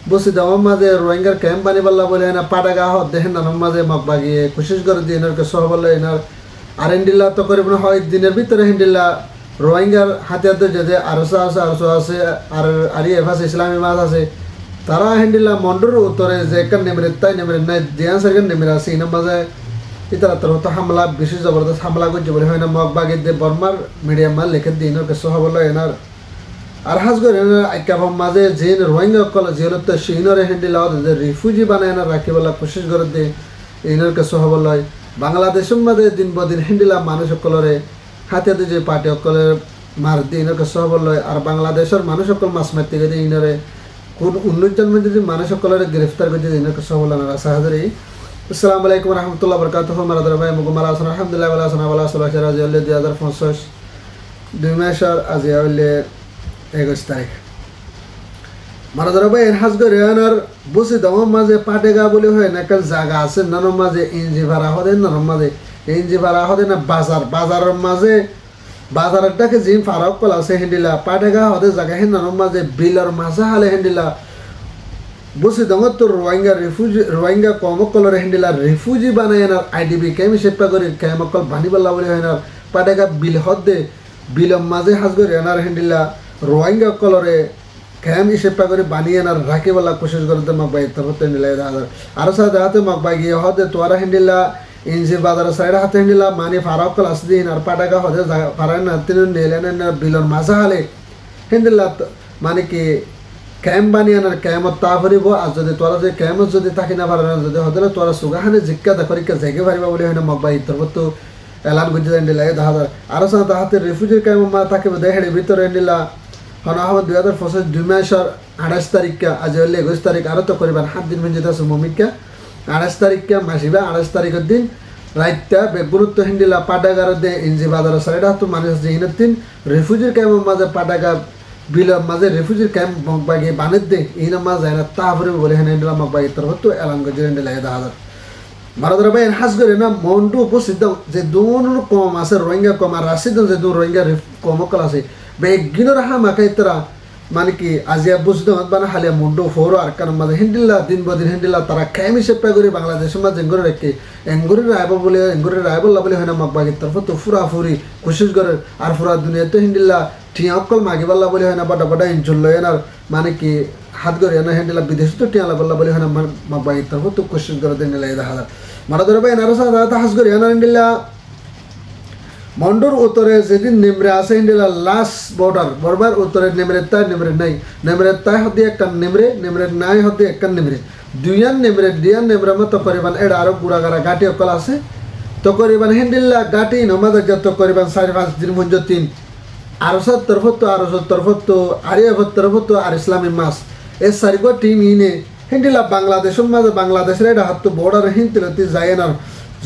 বসি দাম মাঝে রোহিঙ্গার ক্যাম্প বানি বললা বলে না পাটাগা হদ দেখেন না মাঝে মগবাগিয়ে কোশিশ করে দিয়ে এনারকে সহ বললো এনার আর হেন্ডিল্লা তো করে হয় দিনের ভিতরে হেন্ডিল্লা রোহিঙ্গার হাতিয়ার যে আরসা আছে আর এফ আছে ইসলামী মাছ আছে তারা হেন্ডিল্লা মন্ডুর উত্তরে যে একান নেমরে তাই নেমরে নাই দিয়ান সার্কেন নেমরে আছে ইনার মাঝে ইতারা তোর হতো হামলা বেশি জবরদস্ত হামলা করছে বলে হয় না মগবাগি দিয়ে বর্মার মিডিয়াম মাল লিখে দিয়ে এনারকে সহ বললো এনার আর হাজ করে এনার আইকাভাম মাঝে যে রোহিঙ্গা কল যেহেতু তো সিনরে হেন্ডিল্লা যে রিফিউজি বানায় না রাখি বলা কোশিশ করে দিয়ে এনারকে সহ বললো বাংলাদেশের মাঝে দিন বদিন হেন্ডিলা মানুষ সকলরে হাতে যে পার্টি সকলের মার দিয়ে ইনকে সহ বললো আর বাংলাদেশের মানুষ সকল মাছ মারতে গেছে ইনরে কোন 19 জন যদি মানুষ সকলরে গ্রেফতার করছে ইনকে সহ বললো না সাহায্যে আসসালামু আলাইকুম রহমতুল্লাহ বরকাতুহু মারাদার ভাই মুকুমাল হাসান আলহামদুলিল্লাহ ওয়ালা সানা ওয়ালা সাল্লাল্লাহু আলাইহি ওয়া সাল্লাম 2050 2 মাসের আজ হইলে 21 তারিখ মারাদার ভাই এর হাজ করে আনার বসে দাম মাঝে পাটেগা বলে হয় না কাল জায়গা আছে নানোর মাঝে ইঞ্জি ভাড়া হদে নানোর মাঝে ইঞ্জি ভাড়া হদে না বাজারের মাঝে বাজারটাকে জিম ফারাক কল আছে হেন্ডিলা পাটেগা হদে জায়গা হেন নানোর মাঝে বিলর মাঝে হালে হেন্ডিলা বসে দাম তো রোহিঙ্গা কমকলর হেন্ডিলা রিফিউজি বানায় না আইডিবি কেমি সেপা করে কেমকল বানিবাল্লা বলে হয় না পাটেগা বিল হদে বিলর মাঝে হাজ করে এনার হেন্ডিলা রোহিঙ্গা কলরে ক্যাম হিসেবে করে বানিয়ে না রাখি বলা কোশিশ করতে মগবাই তরফতে নিলে আরো সাথে হাতে মগবাই গিয়ে হদে তোরা হেন্ডিলা ইঞ্জি বাজার সাইড হাতে হেন্ডিলা মানে ফারাক কল আসদিন আর পাটাকা হদে ফারাই না তিন নিলে না বিলর মাঝে হালে হেন্ডিলা মানে কি ক্যাম বানিয়ে না ক্যামত তা ফুরিব আর যদি তোরা যদি ক্যামত যদি থাকি না পারে না যদি হদে তোরা সুগাহানে জিজ্ঞা দেখরিকা জেগে পারিবা বলে হয় না মগবাই তরফত এলান গুজি হেন্ডিলা আরো সাথে হাতে রিফিউজির ক্যাম মা থাকিব দেখে ভিতরে হেন্ডিলা হনাহমদ 2025 2 মাসের 28 তারিখকে আজ হইলে 21 তারিখ আরো তো করিবার 7 দিন মঞ্জিত আছে মমিকা 28 তারিখকে মাসিবা 28 তারিখের দিন রাইতটা বেগুরুত্ব হিন্দিলা পাটাগার দে ইঞ্জি বাজার সাইডা তো মানুষ যে হিনতিন রিফিউজির ক্যাম্প মাঝে পাটাগা বিলর মাঝে রিফিউজির ক্যাম্প মগবাগে বানের দে ইন মাঝে না তাহরে বলে হেন্দিলা মগবাগে তরফ তো এলান গজে হেন্দিলা 1000 ভারতের ভাই হাজ করে না মন্টু উপস্থিত যে দুন কম আছে রোহিঙ্গা কম আর রাশিদ যে দুন রোহিঙ্গা কমকল আছে বেগিনোর হামাকাই তারা মানে কি আজিয়া বুঝতে বানা হালিয়া মুন্ডু ফোর আর কারণ মাঝে হিন্দিল্লা দিন বদিন হিন্দিল্লা তারা ক্যাম হিসেবে করে বাংলাদেশের মাঝে এঙ্গুরে রেখে এঙ্গুরি রায়ব বলে এঙ্গুরি রায়বল্লা বলে হয় না মগবাগির তরফ তো ফুরাফুরি কোশিশ করে আর ফুরা দুনিয়াতে হিন্দিল্লা টিয়া অকল মাগিবাল্লা বলে হয় না বাটা বাটা ইঞ্চল লয় না মানে কি হাত করে না হিন্দিল্লা বিদেশ তো টিয়া বল্লা বলে হয় না মগবাগির তরফ তো কোশিশ করে দেন লাই দেখা মারা ধরে ভাই নারসা হাজ করে না হিন্দিল্লা মন্ডুর উত্তরে যেদিন নেমরে আছে হিন্দিলা লাস্ট বর্ডার বরবার উত্তরে নেমরে তাই নেমরে নাই নেমরে তাই হদি একটা নেমরে নাই হদি একটা নেমরে দুইয়ান নেমরে দিয়ান নেমরে মতো করিবান এড়া আরো গুড়াগাড়া গাটি অকল আছে তো করিবান হিন্দিল্লা গাটি নমাদের যত করিবান 4-5 দিন মঞ্জ 3 আরসার তরফত আরিয়াভর তরফত আর ইসলামী মাস এ সারিগো টিম ইনে হিন্দিলা বাংলাদেশের মাঝে বাংলাদেশের এটা হাত বর্ডার হিন্দিলতি যায় না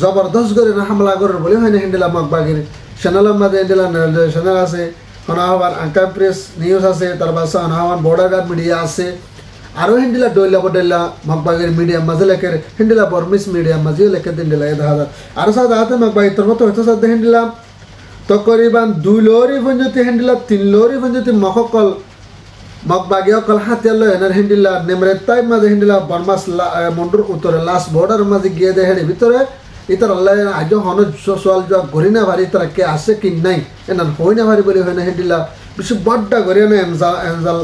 জবরদস্ত করে না হামলা করার বলে হয় না হিন্দিলা মগবাগির চ্যানেলের মাঝে হিন্দিলা চ্যানেল আছে হনাহবান আঙ্কার প্রেস নিউজ আছে তার পাশে হনাহবান বর্ডার গার্ড মিডিয়া আছে আরও হিন্দিলা ডইলা বডেলা মগবাগির মিডিয়াম মাঝে লেখে হিন্দিলা বর্মিস মিডিয়াম মাঝেও লেখে হিন্দিলা 1000 আরও সাথে হাতে মগবাগির তোর মতো হয়তো সাথে হিন্দিলা তো করিবান 2 লরি ফঞ্জতি হিন্দিলা 3 লরি ফঞ্জতি মখকল মগবাগি অকল হাতিয়ার লয় এনার হিন্দিলা নেমরে তাই মাঝে হিন্দিলা বর্মাস মন্ডুর উত্তরে লাস্ট বর্ডার মাঝে গিয়ে দেয় হেঁড়ে ভিতরে ইতার আল্লাহ আজ হন সোয়াল যা ঘুরি না ভারি তারা কে আসে কি নাই এনার হই না ভারি বলে হয় না হেন্ডিলা বেশি বড্ডা ঘরে না এনজাল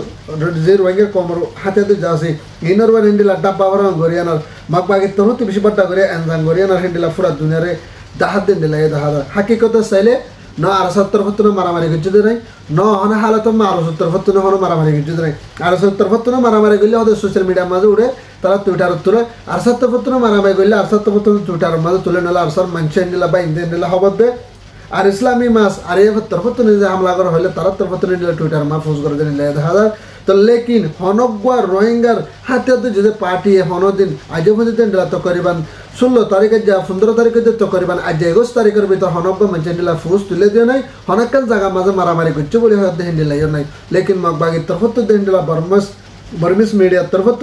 যে রোহিঙ্গা কমর হাতে তো যা আছে ইনর বার হেন্ডিলা ডাব্বা ভরা ঘরে আনার মগবাগি তোর তো বেশি বড্ডা ঘরে এনজান ঘরে আনার হেন্ডিলা পুরা দুনিয়ারে দাহাত দিন দিলা দাহাত হাকিকত চাইলে ন আর 70 মারামারি করছে নাই ন হন হালত আরো 70 হন মারামারি করছে নাই আর 70 মারামারি করলে ওদের সোশ্যাল মিডিয়ার মাঝে উড়ে তারা টুইটার তুলে আর 70 মারামারি করলে আর 70 টুইটার মাঝে তুলে নিলে আর সব মানুষের নিলা বা ইন্ডিয়ান নিলা হবার দে আর ইসলামী মাস আর এ তরফত নিজে হামলা করা হলে তারা তরফত নিলে টুইটার মা ফোজ করে দিলে 1000 তো লেকিন হনগুয়া রোহিঙ্গার হাতে যদি পার্টি হনদিন আজ পর্যন্ত নিলা তো করিবান 16 তারিখে যা 15 তারিখে তো করিবান আজ 21 তারিখের ভিতর হনগুয়া মানুষের নিলা ফোজ তুলে দিয়ে নাই হনকাল জায়গা মাঝে মারামারি করছে বলে হয়তো হিন্দিলা নাই লেকিন মগবাগির তরফত হিন্দিলা বর্মিস মিডিয়ার তরফত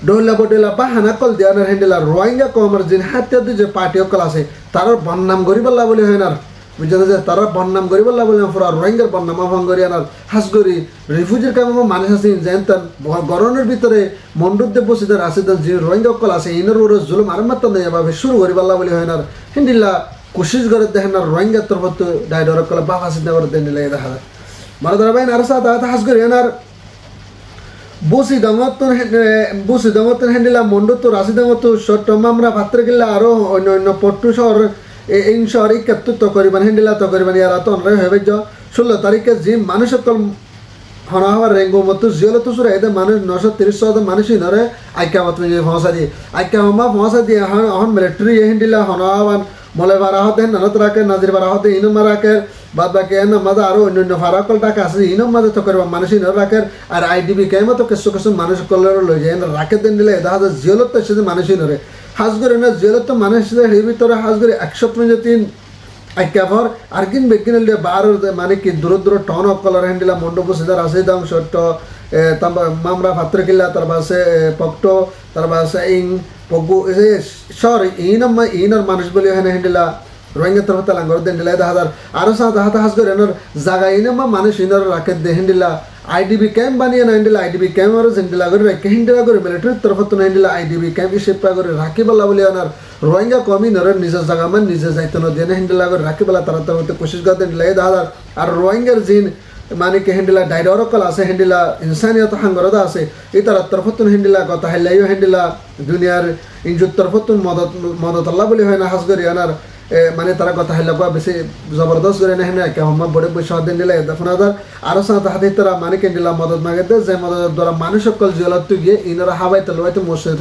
ডোলা বডেলা বা হানাকল দেওয়ার হেন্ডিলা রোহিঙ্গা কমর জিন হাতে যে পার্টি অকল আছে তার বন্নাম গরিবাল্লা বলে হয় না বুঝতে যে তারা বন্নাম করি বললা বলে পুরা রোহিঙ্গার বন্নাম আহ্বান করি আনার হাস করি রিফিউজির কাম মানুষ আছে জানতেন গরমের ভিতরে মন্ডুদ্দে বসিতে আসিতেন যে রোহিঙ্গা অকল আছে ইনের ওর জুলুম আর মাত্র নেই এভাবে শুরু করি বললা বলে হয় না হিন্দিল্লা কোশিশ করে দেখেন না রোহিঙ্গার তরফত ডাইডর কলে বাপ হাসিতে করে দেন নিলে দেখা যায় মারা ধরা ভাই আর সাথে হাস করি এনার বুসি দমতন হ্যান্ডিলা মন্ডুত্ব রাশি দমত সট্টম আমরা ভাত্রে গেলে আরও অন্য অন্য পট্টু শহর এই শহর ইকাত্তর করিবান হ্যান্ডিলা তো করিবান ইয়ারা তো অনরাই হয়ে যাও 16 তারিখে যে মানুষ সকল হনা হওয়ার রেঙ্গো মতো জিয়ল তো সুরে এদের মানুষ 930 মানুষই নরে আইকা মত পৌঁছা দিয়ে আইকা হমা পৌঁছা দিয়ে এখন মিলিটারি হ্যান্ডিলা হনা হওয়ান মলে বারা হতে নানত রাখে নাজির বারা হতে ইনম রাখে বাদ বাকি এন মাঝে আরো অন্যান্য ফারাকল টাকা আছে ইনম মাঝে তো করবা মানুষই ন রাখে আর আইডিবি কেমন তো কিছু কিছু মানুষ কলের লই যায় রাখে দেন দিলে দেখা যায় জিয়লত তো সে মানুষই নরে হাজগরে না জিয়লত তো মানুষ এর ভিতরে হাজগরে 153 আইকাভর আর কিন বেকিন লিয়ে 12 মানে কি দূর দূর টন অফ কলার হ্যান্ডিলা মন্ডপ সিদার আছে দাম শর্ট মামরা ভাত্রকিল্লা তার পাশে পক্টো তার পাশে ইং পগু সরি ইনর মানুষ বলি হয় হ্যান্ডিলা রোহিঙ্গা তরফ লাঙ্গর দেন দিলা হাজার আরো সাথে হাতে হাস করে এনর জায়গা ইনমা মানুষ ইনর রাখে দে হ্যান্ডিলা আইডিবি ক্যাম্প বানিয়ে না হ্যান্ডিলা আইডিবি ক্যাম্প আর হ্যান্ডিলা করে রেখে হ্যান্ডিলা করে মিলিটারির তরফ তো হ্যান্ডিলা আইডিবি ক্যাম্প শিপা করে রাখি বলা বলি আনার রোহিঙ্গা কমি নর নিজের জায়গা মান নিজে যাইতে ন দেন হ্যান্ডিলা করে রাখি বলা তারা তরফ কোশিশ করে দেন দিলা হাজার আর রোহিঙ্গার জিন মানে কি হ্যান্ডিলা ডাইডরকল আছে হ্যান্ডিলা ইনসানিয়ত হাঙ্গরদা আছে এই তার তরফতুন হ্যান্ডিলা কথা হাইলাইও হ্যান্ডিলা দুনিয়ার ইনজুর তরফতুন মদত আল্লাহ বলি হয় না হাস করি আনার মানে তারা কথা হাইলা বেশি জবরদস্ত করে না হ্যাঁ কেমন বড় বৈশাখ দিন দিলে দেখুন আরো সাথে হাতে তারা মানে কেন্ডিলা মদত মাগে দে যে মদতের দ্বারা মানুষ সকল জিয়ালত গিয়ে ইনারা হাবাই তেলবাইতে মসজিদ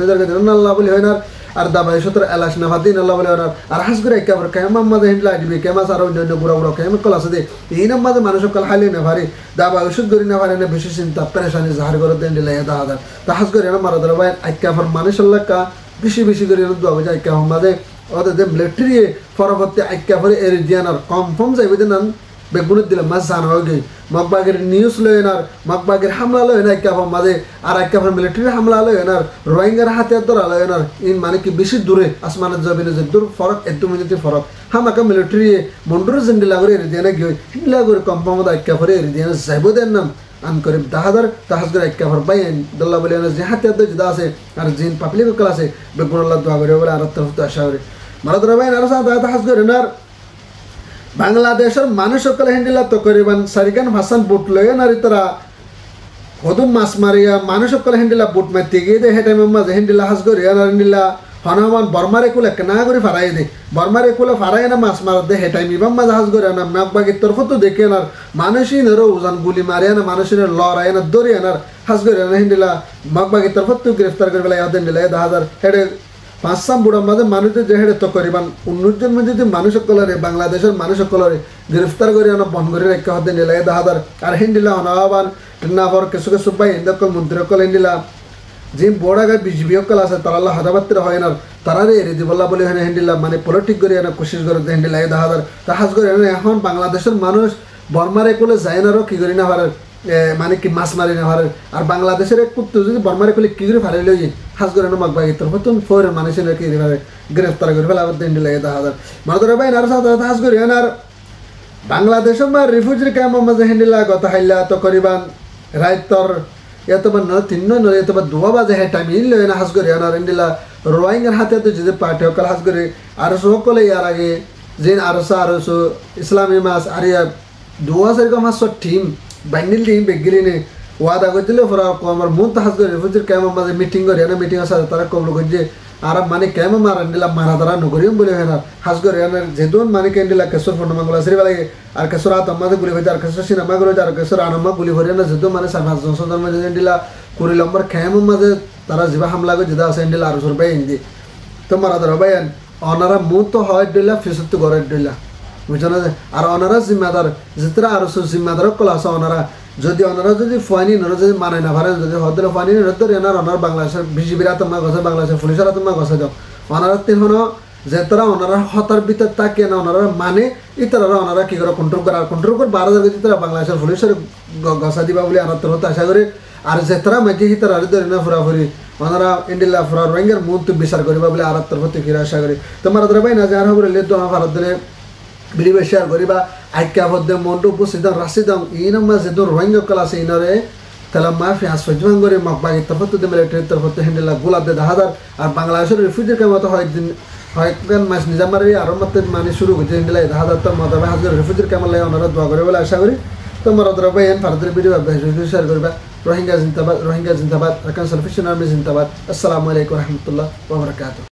আল্লাহ বলি হয় না আর দাবাই সতর এলাশ না ভাদিন আল্লাহ বলে আর হাস করে একেবারে কেমন মাঝে হ্যান্ডিলা আইডিবি কেমাস আর অন্যান্য বুড়া বুড়া কেমন কল আছে দে এই নাম মাঝে মানুষ সকল হাইলে না ভারি দাবাই ওষুধ করি না ভারি না বেশি চিন্তা পেরেশানি জাহার করে দেন দিলে এটা হাজার তা হাস করে না মারা ধরা ভাই একেবারে মানুষ আল্লাহ কা বেশি বেশি করে দোয়া যায় কেমন মাঝে ওদের যে মিলিটারি পরবর্তী একেবারে এর দিয়ানার কনফার্ম যাইবে যে নান বেগুনের দিলে মাছ জানা হয়ে গই মকবাগের নিউজ লয় এনার মকবাগের হামলা লয় না একেবারে মাঝে আর একেবারে মিলিটারি হামলা লয় এনার রোহিঙ্গার হাতে ধরা লয় এনার ইন মানে কি বেশি দূরে আসমানের জমিনে যে দূর ফরক একদম মিনিটের ফরক হামাকা মিলিটারি মন্ডুর জিন্দিলা করে এর দিয়ানা গিয়ে হিলা করে কনফার্ম একেবারে এর দিয়ানা যাইব দেন নাম আন করে দাহাদার তাহাজ করে একেবারে বাইন দল্লা বলে যে হাতে যেটা আছে আর জিন পাবলিক কল আছে বেগুন আল্লাহ দোয়া করে বলে আর তরফ তো আশা করে মারা ধরা ভাই আর সাথে তাহাজ করে না বাংলাদেশের মানুষ সকলে হ্যান্ডিলা তো করিবান সারিকান ভাষান বুট লয়ে নারী তারা হদুম মাছ মারিয়া মানুষ সকলে হ্যান্ডিলা বুট মারতে গিয়ে দে হেঁটে মাঝে হ্যান্ডিলা হাস করে হ্যান্ডিলা হনমান বর্মারে কুলে না করে ফারাই দে বর্মারে কুলে ফারাই না মাছ মার দে হেঁটাই মিবাম মাঝে হাস করে না মেঘবাগির তরফ তো দেখে না মানুষই নেরো উজান গুলি মারে না মানুষের লড়াই না দৌড়িয়ে না হাস করে না হ্যান্ডিলা মেঘবাগির তরফ তো গ্রেফতার করে বেলা ইয়াদ দিলে 10,000 হেঁটে 5 বুড়ার মাঝে মানুষের যে হেঁটে তো করিবান 19 জন মধ্যে যদি মানুষ সকলরে বাংলাদেশের মানুষ সকলরে গ্রেফতার করে আনা বন্ধ করে রেখে হতে নিলে 10,000 আর হিন্দিলা হনাবান ট্রেনাফর কিছু কিছু পাই হিন্দকল মন্ত্রীকল হিন্দিলা যে বড়াগায় বিজিবি সকল আছে তারা আল্লাহ হাদাবাত্তির হয় না তারারে এড়িয়ে দিবল্লা বলে হয় হিন্দিলা মানে পলিটিক করে আনা কোশিশ করে হিন্দিলা 10,000 তা হাজ করে এখন বাংলাদেশের মানুষ বর্মারে কোলে যায় না কি করি না পারে মানে কি মাছ মারি না পারে আর বাংলাদেশের এক পুত্র যদি বর্মারে কোলে কি করে ফারে লই হাজ করে না মগবাগি তোর প্রথম ফোর মানুষের কি পারে গ্রেফতার করে ফেলা হিন্দিলা 10,000 মানে ধরে ভাই আর সাথে হাজ করে আর বাংলাদেশের বা রিফিউজির ক্যাম্প মাঝে হিন্দিলা কথা হাইলা তো করিবান রাইতর এতবার না 3 নয় এতবার 2 বাজে হ্যাঁ টাইম ইন লয় না হাজ করে আর হিন্দিলা রোহিঙ্গার হাতে তো যদি পার্টি সকল হাজ করে আর সকলে ইয়ার আগে যে আরো ইসলামী মাস আর ইয়া 2 মাস টিম বাইন্ডিল টিম বেগিলিনে ওয়াদা করে দিলে পরে আমার মন তো হাজ করে রিফিউজির ক্যাম্প মাঝে মিটিং করে না মিটিং আছে তারা কবল করছে আর মানে ক্যাম্প মারা নিলা মারা ধরা নগরিয়ম বলে হয় না হাজ করে যেদন মানে কেন্ডিলা কেশর ফন্ডমাঙ্গলা শ্রী লাগে আর কেশর আতম্মাদে গুলি হয়েছে আর কেশর সিনেমা করে আর কেশর আনম্মা গুলি ভরে না যেহেতু মানে 5 জন মাঝে কেন্ডিলা 20 নম্বর ক্যাম্প মাঝে তারা যেবা হামলা করে যেটা আছে কেন্ডিলা 800 রুপিয়া হিন্দি তো মারা ধরা ভাই অনারা মুখ তো হয় দিলা ফিসত তো ঘরে দিলা বুঝছো না আর অনারা জিম্মাদার যেতরা আর জিম্মাদার কল আছে অনারা যদি ওনারা যদি ফাইনি নরা যদি মানে না পারেন যদি হদলে ফাইনি নদর এনার ওনার বাংলাদেশের বিজিবির আত্মা গছে বাংলাদেশের পুলিশের আত্মা গছে দাও ওনারা তিন হনো যে তারা ওনারা হতার ভিতর তাকে না ওনারা মানে ইতারা ওনারা কি করে কন্ট্রোল করে 12,000 গতি তারা বাংলাদেশের পুলিশের গসা দিবা বলে আনার তরফ আশা করে আর যে তারা মাঝে হিতার আর ধরে না ফুরাফুরি ওনারা ইন্ডিলা ফুরা রোহিঙ্গার মুখ বিচার করিবা বলে আর তরফ থেকে আশা করে তোমার ধরে ভাই না যার হবে লে তো ভারত দিলে ভিডিও শেয়ার করিবা আইকা হদ্দে মন্ডু পুসিদং রাশিদং ইনমা যেদুর রোহিঙ্গা ক্লাসে ইনরে তাহলে মাফি আসফজমান করে মকবাগি তফত দে মিলিটারি তরফত হেন্ডেলা গোলাপ দে হাজার আর বাংলাদেশের রিফিউজির কামত হয় দিন হয়কান মাস নিজামারি আরো মত মানে শুরু করতে হেন্ডেলা হাজার তো মদাবা হাজার রিফিউজির কামল লাগে ওনারা দোয়া করে বলে আশা করি তোমার দ্রব্য এন ভারতের ভিডিও শেয়ার করবা রোহিঙ্গা জিন্দাবাদ আরকান সালফেশন আর্মি জিন্দাবাদ আসসালামু আলাইকুম রহমতুল্লাহ ওয়া বারাকাতুহু।